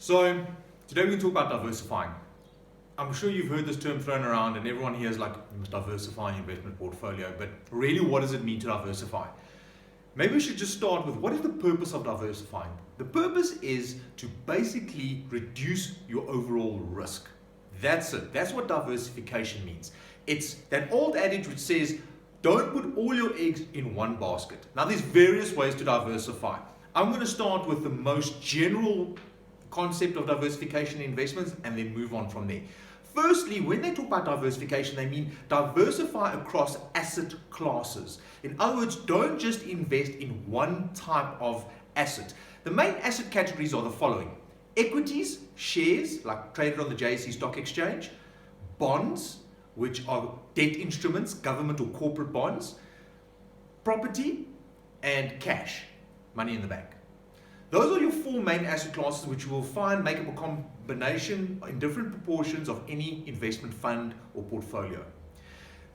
So today we're going to talk about diversifying. I'm sure you've heard this term thrown around and everyone here is like, you must diversify your investment portfolio, but really what does it mean to diversify? Maybe we should just start with what is the purpose of diversifying? The purpose is to basically reduce your overall risk. That's it. That's what diversification means. It's that old adage which says, don't put all your eggs in one basket. Now there's various ways to diversify. I'm going to start with the most general concept of diversification in investments and then move on from there. Firstly, when they talk about diversification, they mean diversify across asset classes. In other words, don't just invest in one type of asset. The main asset categories are the following: equities, shares, like traded on the JSE Stock Exchange; bonds, which are debt instruments, government or corporate bonds; property; and cash, money in the bank. Those are your four main asset classes which you will find make up a combination in different proportions of any investment fund or portfolio.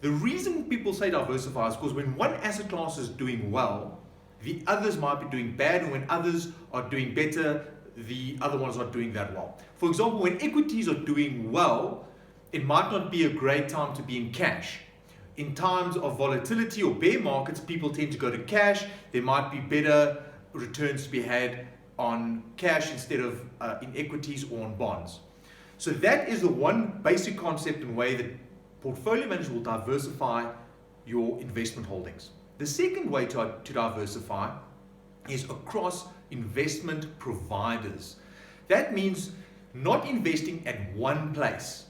The reason people say diversify is because when one asset class is doing well, the others might be doing bad, and when others are doing better, the other ones are doing that well. For example, when equities are doing well, it might not be a great time to be in cash. In times of volatility or bear markets, people tend to go to cash. There might be better returns to be had on cash instead of in equities or on bonds. So that is the one basic concept and way that portfolio managers will diversify your investment holdings. The second way to diversify is across investment providers. That means not investing at one place.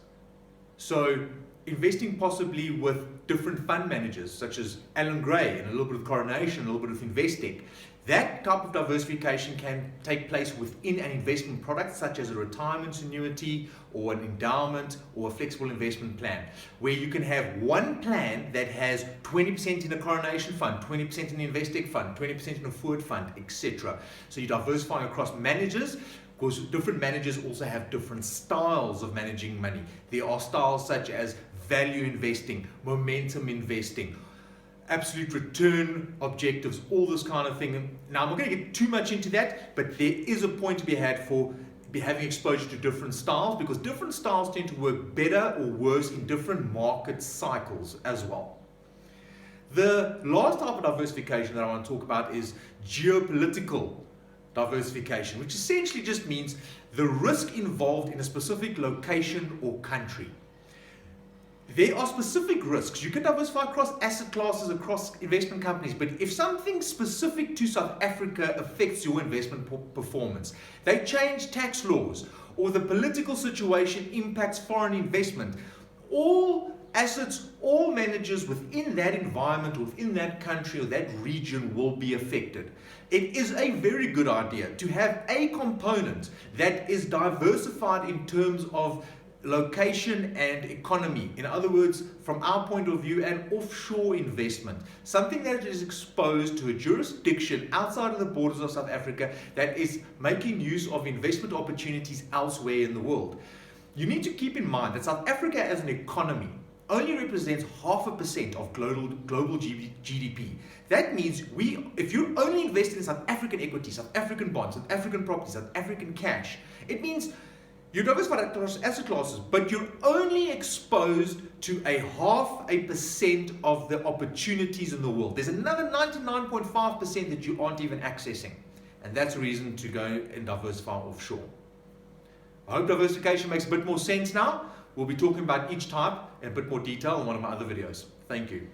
So investing possibly with different fund managers such as Alan Gray and a little bit of Coronation, a little bit of Investec. That type of diversification can take place within an investment product such as a retirement annuity or an endowment or a flexible investment plan, where you can have one plan that has 20% in a Coronation fund, 20% in an Investec fund, 20% in a Forward fund, etc. So you're diversifying across managers, because different managers also have different styles of managing money. There are styles such as value investing, momentum investing, absolute return objectives, all this kind of thing. Now I'm not going to get too much into that, but there is a point to be had for having exposure to different styles, because different styles tend to work better or worse in different market cycles as well. The last type of diversification that I want to talk about is geopolitical diversification, which essentially just means the risk involved in a specific location or country. There are specific risks. You can diversify across asset classes, across investment companies, but if something specific to South Africa affects your investment performance, they change tax laws, or the political situation impacts foreign investment, all assets, all managers within that environment, within that country or that region will be affected. It is a very good idea to have a component that is diversified in terms of location and economy. In other words, from our point of view, an offshore investment, something that is exposed to a jurisdiction outside of the borders of South Africa that is making use of investment opportunities elsewhere in the world. You need to keep in mind that South Africa as an economy only represents 0.5% of global GDP. That means if you only invest in South African equities, South African bonds, South African property, South African cash, it means you're diversified across asset classes, but you're only exposed to 0.5% of the opportunities in the world. There's another 99.5% that you aren't even accessing. And that's a reason to go and diversify offshore. I hope diversification makes a bit more sense now. We'll be talking about each type in a bit more detail in one of my other videos. Thank you.